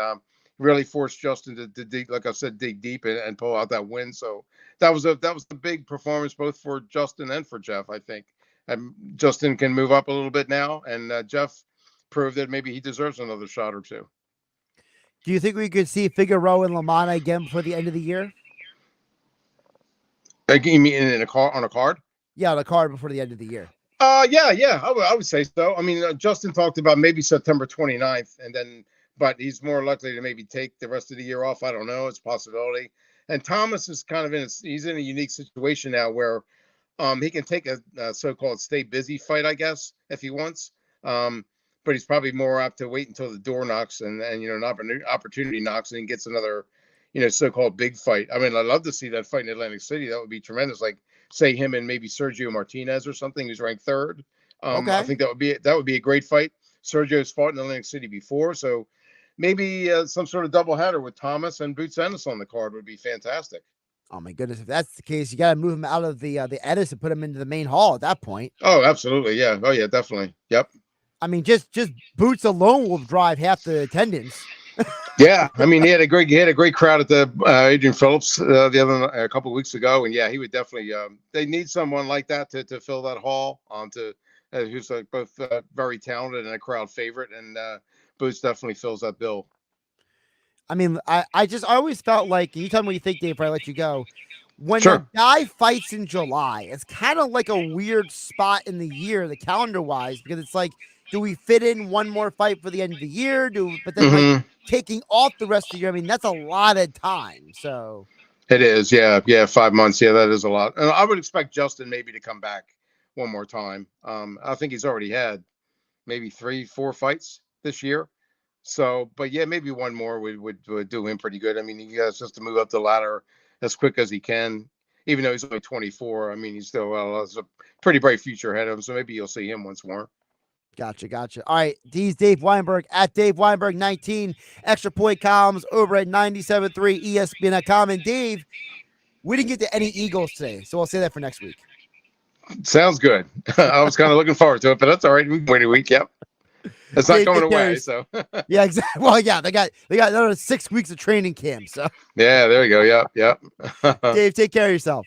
really forced Justin to dig, like I said, dig deep and pull out that win. So that was a big performance both for Justin and for Jeff, I think. Justin can move up a little bit now, and Jeff proved that maybe he deserves another shot or two. Do you think we could see Figueroa and LaManna again before the end of the year? You mean on a card? Yeah, on a card before the end of the year. Yeah, I would say so. I mean, Justin talked about maybe September 29th, but he's more likely to maybe take the rest of the year off. I don't know. It's a possibility. And Thomas is kind of he's in a unique situation now where he can take a so-called stay busy fight, I guess, if he wants. But he's probably more apt to wait until the door knocks and an opportunity knocks and he gets another, so-called big fight. I mean, I'd love to see that fight in Atlantic City. That would be tremendous. Like, say him and maybe Sergio Martinez or something, who's ranked 3rd. Okay. I think that would be a great fight. Sergio's fought in Atlantic City before, so maybe some sort of doubleheader with Thomas and Boots Ennis on the card would be fantastic. Oh my goodness! If that's the case, you got to move him out of the Ennis and put him into the main hall at that point. Oh, absolutely, yeah. Oh, yeah, definitely. Yep. I mean, just Boots alone will drive half the attendance. Yeah, I mean, he had a great crowd at the Adrian Phillips a couple of weeks ago, and yeah, he would definitely. They need someone like that to fill that hall. Who's both very talented and a crowd favorite, and Boots definitely fills that bill. I mean, I always felt like, and you tell me what you think, Dave, before I let you go. When Sure. a guy fights in July, it's kind of like a weird spot in the year, the calendar wise, because it's like, do we fit in one more fight for the end of the year? But then like taking off the rest of the year, I mean, that's a lot of time. So It is, yeah, 5 months, yeah, that is a lot. And I would expect Justin maybe to come back one more time. I think he's already had maybe 3-4 fights this year. So, but yeah, maybe one more would do him pretty good. I mean, he has just to move up the ladder as quick as he can, even though he's only 24. I mean, he's still has a pretty bright future ahead of him. So maybe you'll see him once more. Gotcha. All right, D's Dave Weinberg at Dave Weinberg 19. Extra point columns over at 97.3 ESPN.com. And Dave, we didn't get to any Eagles today, so I'll say that for next week. Sounds good. I was kind of looking forward to it, but that's all right. We can wait a week. Yep. It's not going away, so. Yeah, exactly. Well, yeah, they got another 6 weeks of training camp. So. Yeah, there you go. Yep. Dave, take care of yourself.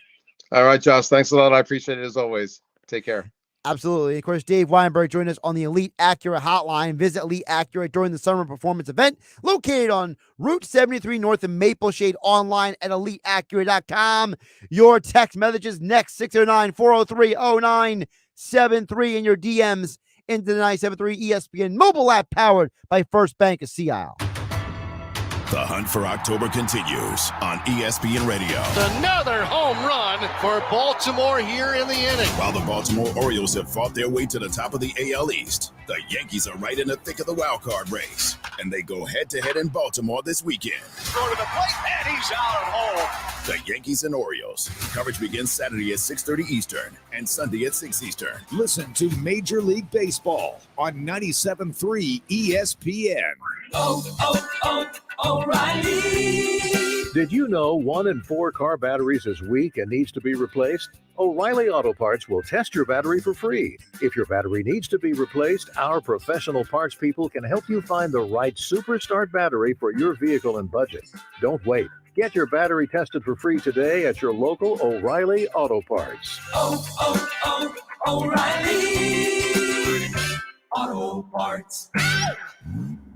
All right, Josh. Thanks a lot. I appreciate it as always. Take care. Absolutely. Of course, Dave Weinberg joined us on the Elite Acura hotline. Visit Elite Acura during the summer performance event located on Route 73 North in Maple Shade, online at EliteAcura.com. Your text messages next, 609-403-0973, and your DMs into the 97.3 ESPN mobile app powered by First Bank of Sea Isle. The hunt for October continues on ESPN Radio. Another home run for Baltimore here in the inning. While the Baltimore Orioles have fought their way to the top of the AL East, the Yankees are right in the thick of the wild card race, and they go head-to-head in Baltimore this weekend. Throw to the plate, and he's out at home. The Yankees and Orioles. Coverage begins Saturday at 6:30 Eastern and Sunday at 6 Eastern. Listen to Major League Baseball on 97.3 ESPN. O'Reilly. Did you know 1 in 4 car batteries is weak and needs to be replaced? O'Reilly Auto Parts will test your battery for free. If your battery needs to be replaced, our professional parts people can help you find the right Superstart battery for your vehicle and budget. Don't wait. Get your battery tested for free today at your local O'Reilly Auto Parts. O'Reilly Auto Parts.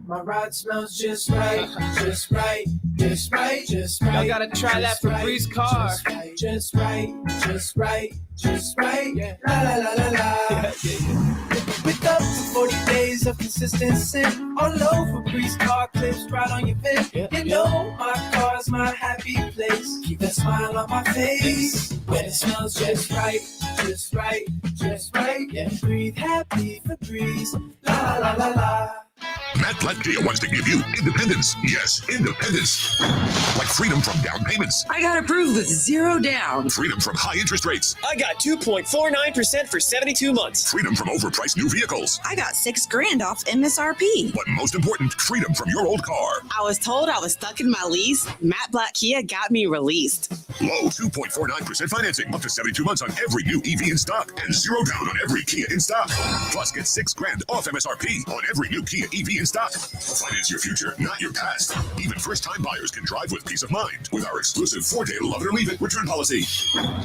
My ride smells just right, just right, just right, just right. Y'all gotta try that Febreze car. Just right, just right, just right. Yeah. La la la la la. With up to 40 days of consistency, all over Febreze car clips right on your fit. You know my car's my happy place. Keep that smile on my face when it smells just right, just right, just right. Yeah, breathe happy Febreze. La la la la. Matt Blackgear wants to give you independence. Yes, independence. Like freedom from down payments. I got approved with 0 down. Freedom from high interest rates. I got 2.49% for 72 months. Freedom from overpriced new vehicles. I got $6,000 off MSRP. But most important, freedom from your old car. I was told I was stuck in my lease. Matt Black Kia got me released. Low 2.49% financing. Up to 72 months on every new EV in stock. And 0 down on every Kia in stock. Plus, get $6,000 off MSRP on every new Kia EV in stock. Finance your future, not your past. Even first-time buyers can drive with peace of mind with our exclusive 4-day love it or leave it return policy.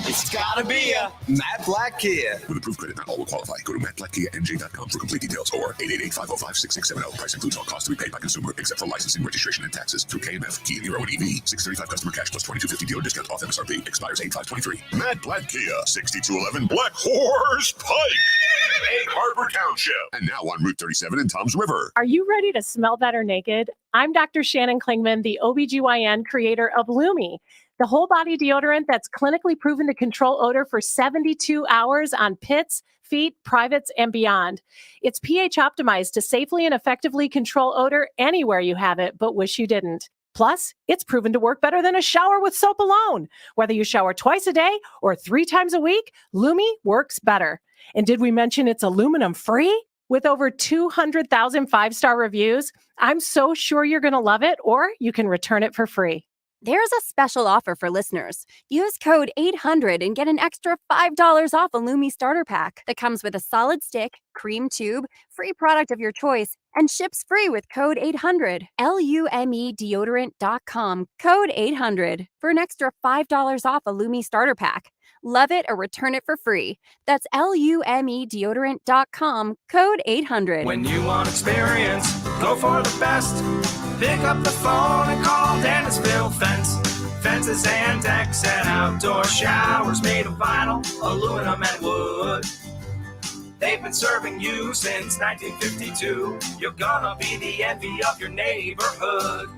It's gotta be a Matt Black Kia. With approved credit, not all will qualify. Go to mattblackkianj.com for complete details or 888-505-6670. Price includes all costs to be paid by consumer except for licensing, registration, and taxes through KMF, Kia Niro, and EV. $635 customer cash plus $22.50 dealer discount off MSRP. Expires 8/5/23. Matt Black Kia, 6211 Black Horse Pike, Egg Harbor Township, and now on Route 37 in Toms River. Are you ready to smell better naked? I'm Dr. Shannon Klingman, the OBGYN creator of Lumi, the whole body deodorant that's clinically proven to control odor for 72 hours on pits, feet, privates, and beyond. It's pH optimized to safely and effectively control odor anywhere you have it, but wish you didn't. Plus, it's proven to work better than a shower with soap alone. Whether you shower twice a day or 3 times a week, Lumi works better. And did we mention it's aluminum free? With over 200,000 5-star reviews, I'm so sure you're going to love it, or you can return it for free. There's a special offer for listeners. Use code 800 and get an extra $5 off a Lumi starter pack that comes with a solid stick, cream tube, free product of your choice, and ships free with code 800. LUME deodorant.com, code 800 for an extra $5 off a Lumi starter pack. Love it or return it for free. That's LUME deodorant.com, code 800. When you want experience, go for the best. Pick up the phone and call Dennisville Fence. Fences and decks and outdoor showers made of vinyl, aluminum, and wood. They've been serving you since 1952. You're gonna be the envy of your neighborhood.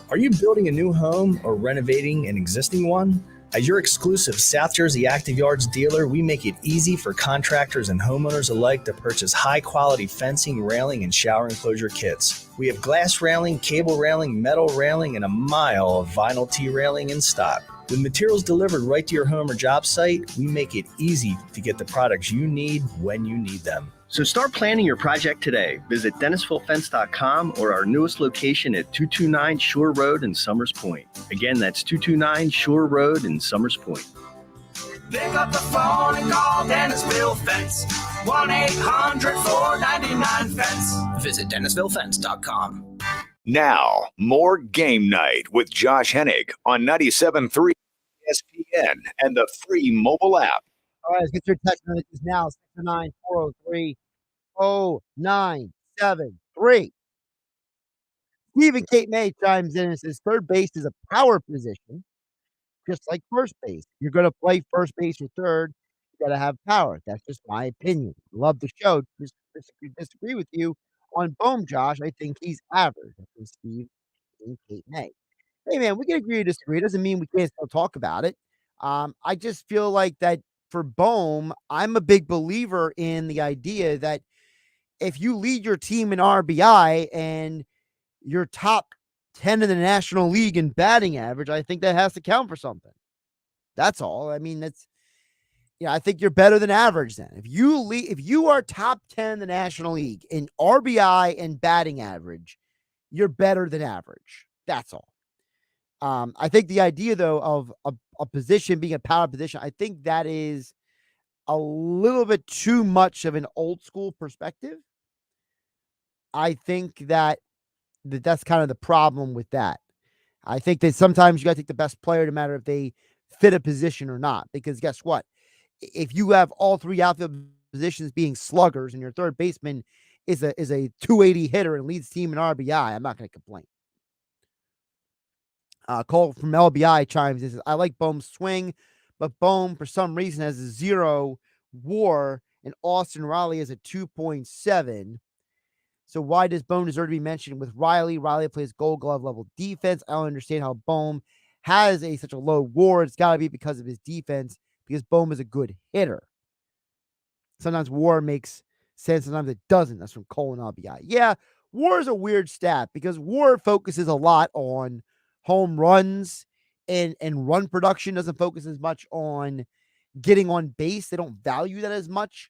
Are you building a new home or renovating an existing one? As your exclusive South Jersey Active Yards dealer, we make it easy for contractors and homeowners alike to purchase high-quality fencing, railing, and shower enclosure kits. We have glass railing, cable railing, metal railing, and a mile of vinyl T-railing in stock. With materials delivered right to your home or job site, we make it easy to get the products you need when you need them. So start planning your project today. Visit DennisvilleFence.com or our newest location at 229 Shore Road in Summers Point. Again, that's 229 Shore Road in Summers Point. Pick up the phone and call Dennisville Fence. 1-800-499-FENCE. Visit DennisvilleFence.com. Now, more Game Night with Josh Hennig on 97.3 ESPN and the free mobile app. All right, let's get your text messages now. 609-403-0973. Stephen Cape May chimes in and says third base is a power position, just like first base. You're going to play first base or third, you got to have power. That's just my opinion. Love the show. Disagree with you on Bohm, Josh. I think he's average. I think Steve and Cape May. Hey, man, we can agree or disagree. It doesn't mean we can't still talk about it. I just feel like that for Bohm, I'm a big believer in the idea that if you lead your team in RBI and you're top 10 in the National League in batting average, I think that has to count for something. That's all. I mean, I think you're better than average then. If you are top 10 in the National League in RBI and batting average, you're better than average. That's all. I think the idea, though, of a position being a power position, I think that is a little bit too much of an old school perspective. I think that's kind of the problem with that. I think that sometimes you got to take the best player, no matter if they fit a position or not, because guess what? If you have all three outfield positions being sluggers and your third baseman is a 280 hitter and leads team in RBI, I'm not going to complain. Cole from LBI chimes in and says, I like Bohm's swing, but Bohm, for some reason, has a 0 WAR, and Austin Riley has a 2.7. So why does Bohm deserve to be mentioned with Riley? Riley plays Gold Glove level defense. I don't understand how Bohm has such a low WAR. It's got to be because of his defense, because Bohm is a good hitter. Sometimes WAR makes sense, sometimes it doesn't. That's from Cole and LBI. Yeah, WAR is a weird stat because WAR focuses a lot on home runs and run production, doesn't focus as much on getting on base. They don't value that as much.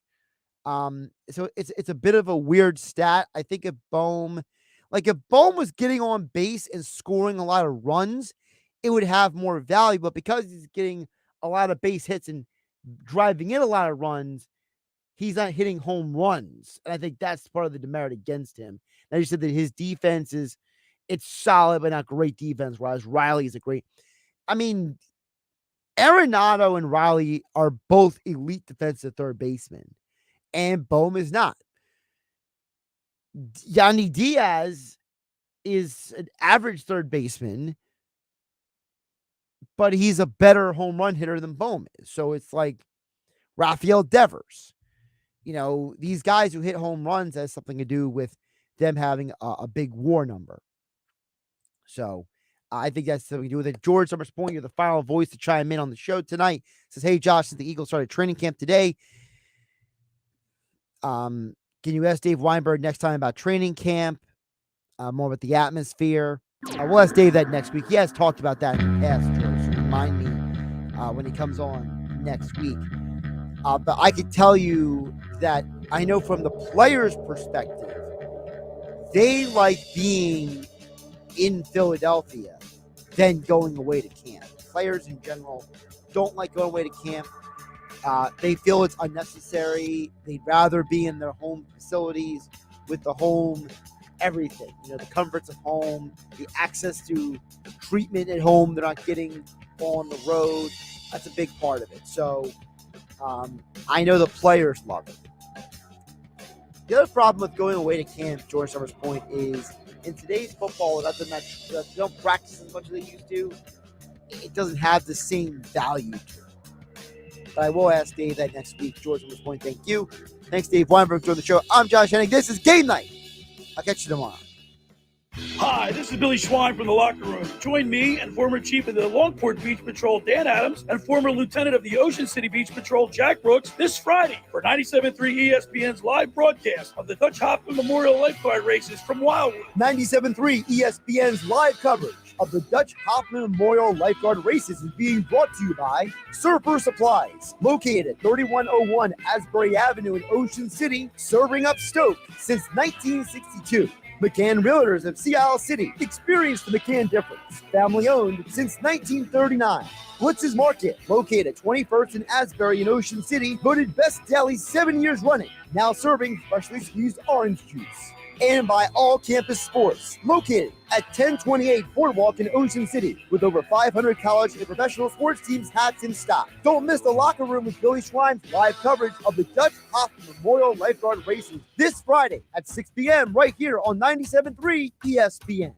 So it's a bit of a weird stat. I think if Bohm was getting on base and scoring a lot of runs, it would have more value. But because he's getting a lot of base hits and driving in a lot of runs, he's not hitting home runs. And I think that's part of the demerit against him. Now, you said that his defense it's solid, but not great defense, whereas Riley is Arenado and Riley are both elite defensive third basemen, and Bohm is not. Yandy Diaz is an average third baseman, but he's a better home run hitter than Bohm is. So it's like Rafael Devers. These guys who hit home runs has something to do with them having a big WAR number. So I think that's something to do with it. George Summers Point, you're the final voice to chime in on the show tonight. Says, hey, Josh, since the Eagles started training camp today, can you ask Dave Weinberg next time about training camp, more about the atmosphere? We'll ask Dave that next week. He has talked about that in the past, George, so remind me when he comes on next week. But I could tell you that I know from the players' perspective, they like being in Philadelphia than going away to camp. Players in general don't like going away to camp. They feel it's unnecessary. They'd rather be in their home facilities with the home everything. The comforts of home, the access to treatment at home they're not getting on the road. That's a big part of it. So I know the players love it. The other problem with going away to camp, George Summers' point, is in today's football, they don't practice as much as they used to. It doesn't have the same value to it. But I will ask Dave that next week. George Summers' point, thank you. Thanks, Dave Weinberg, joining the show. I'm Josh Hennig. This is Game Night. I'll catch you tomorrow. Hi, this is Billy Schwein from the Locker Room. Join me and former Chief of the Longport Beach Patrol, Dan Adams, and former Lieutenant of the Ocean City Beach Patrol, Jack Brooks, this Friday for 97.3 ESPN's live broadcast of the Dutch Hoffman Memorial Lifeguard Races from Wildwood. 97.3 ESPN's live coverage of the Dutch Hoffman Memorial Lifeguard Races is being brought to you by Surfer Supplies, located at 3101 Asbury Avenue in Ocean City, serving up Stoke since 1962. McCann Realtors of Sea Isle City. Experience the McCann difference. Family owned since 1939. Blitz's Market, located at 21st and Asbury in Ocean City, voted best deli 7 years running. Now serving freshly squeezed orange juice. And by All Campus Sports, located at 1028 Boardwalk in Ocean City, with over 500 college and professional sports teams hats in stock. Don't miss the Locker Room with Billy Schwein's live coverage of the Dutch Hoffman Memorial Lifeguard Races this Friday at 6 p.m. right here on 97.3 ESPN.